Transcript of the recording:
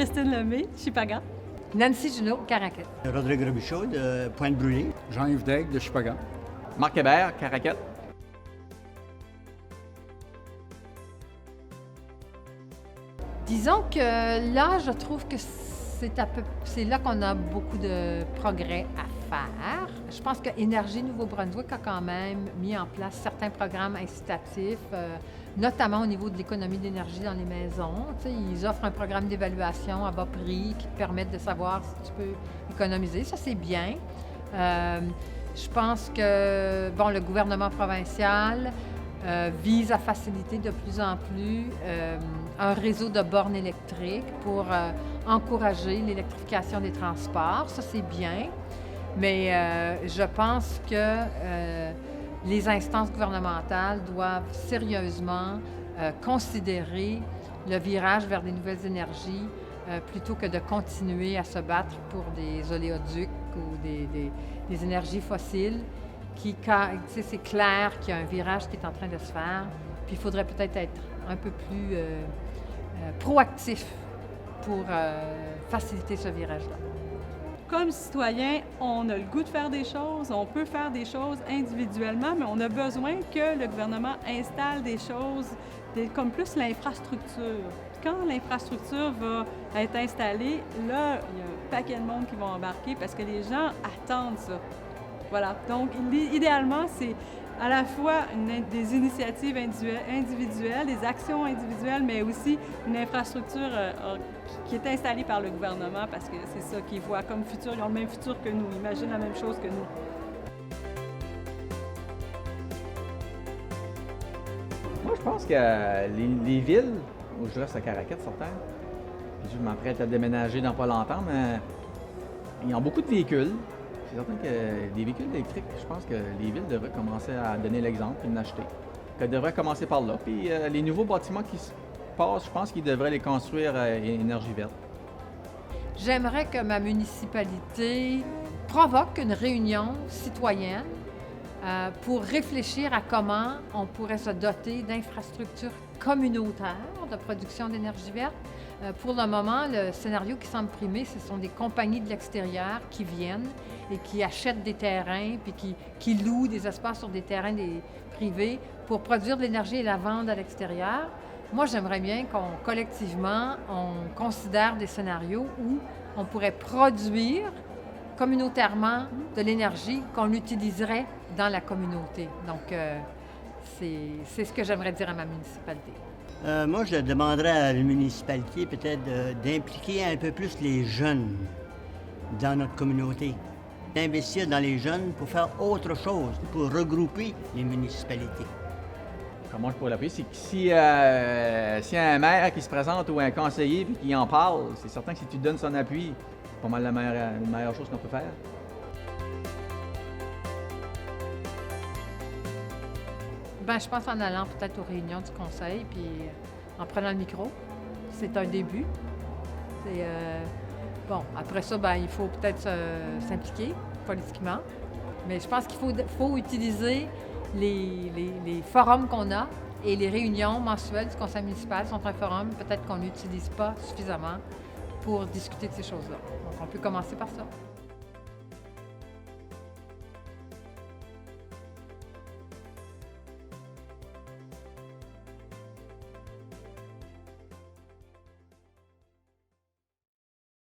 Christine Lemay, Chipagan. Nancy Junot, Caraquette. Rodrigue Robichaud de Pointe-Brûlée. Jean-Yves Daigle de Chipagan. Marc Hébert, Caraquette. Disons que là, je trouve que c'est là qu'on a beaucoup de progrès à faire. Je pense que Énergie Nouveau-Brunswick a quand même mis en place certains programmes incitatifs, notamment au niveau de l'économie d'énergie dans les maisons. Tu sais, ils offrent un programme d'évaluation à bas prix qui te permet de savoir si tu peux économiser. Ça, c'est bien. Je pense que, bon, le gouvernement provincial vise à faciliter de plus en plus un réseau de bornes électriques pour encourager l'électrification des transports. Ça, c'est bien. Mais je pense que les instances gouvernementales doivent sérieusement considérer le virage vers des nouvelles énergies plutôt que de continuer à se battre pour des oléoducs ou des énergies fossiles. C'est clair qu'il y a un virage qui est en train de se faire, puis il faudrait peut-être être un peu plus proactif pour faciliter ce virage-là. Comme citoyen, on a le goût de faire des choses, on peut faire des choses individuellement, mais on a besoin que le gouvernement installe des choses comme plus l'infrastructure. Quand l'infrastructure va être installée, là, il y a un paquet de monde qui vont embarquer parce que les gens attendent ça. Voilà. Donc, idéalement, c'est à la fois des initiatives individuelles, des actions individuelles, mais aussi une infrastructure qui est installée par le gouvernement parce que c'est ça qu'ils voient comme futur. Ils ont le même futur que nous, ils imaginent la même chose que nous. Moi, je pense que les villes, où je reste à Caraquette, certain, puis je m'apprête à déménager dans pas longtemps, mais ils ont beaucoup de véhicules. C'est certain que des véhicules électriques, je pense que les villes devraient commencer à donner l'exemple et l'acheter. Qu'elles devraient commencer par là. Puis les nouveaux bâtiments qui se passent, je pense qu'ils devraient les construire à énergie verte. J'aimerais que ma municipalité provoque une réunion citoyenne pour réfléchir à comment on pourrait se doter d'infrastructures communautaires de production d'énergie verte. Pour le moment, le scénario qui semble primer, ce sont des compagnies de l'extérieur qui viennent et qui achètent des terrains puis qui louent des espaces sur des terrains privés pour produire de l'énergie et la vendre à l'extérieur. Moi, j'aimerais bien collectivement, on considère des scénarios où on pourrait produire communautairement de l'énergie qu'on utiliserait dans la communauté. Donc, c'est ce que j'aimerais dire à ma municipalité. Moi, je demanderais à la municipalité peut-être d'impliquer un peu plus les jeunes dans notre communauté, d'investir dans les jeunes pour faire autre chose, pour regrouper les municipalités. Comment je pourrais l'appeler? C'est que s'il y a un maire qui se présente ou un conseiller puis qui en parle, c'est certain que si tu donnes son appui, c'est pas mal la meilleure chose qu'on peut faire. Bien, je pense en allant peut-être aux réunions du conseil, puis en prenant le micro. C'est un début. Bon, après ça, bien, il faut peut-être s'impliquer politiquement. Mais je pense qu'il faut utiliser les forums qu'on a et les réunions mensuelles du conseil municipal sont un forum peut-être qu'on n'utilise pas suffisamment pour discuter de ces choses-là. Donc, on peut commencer par ça.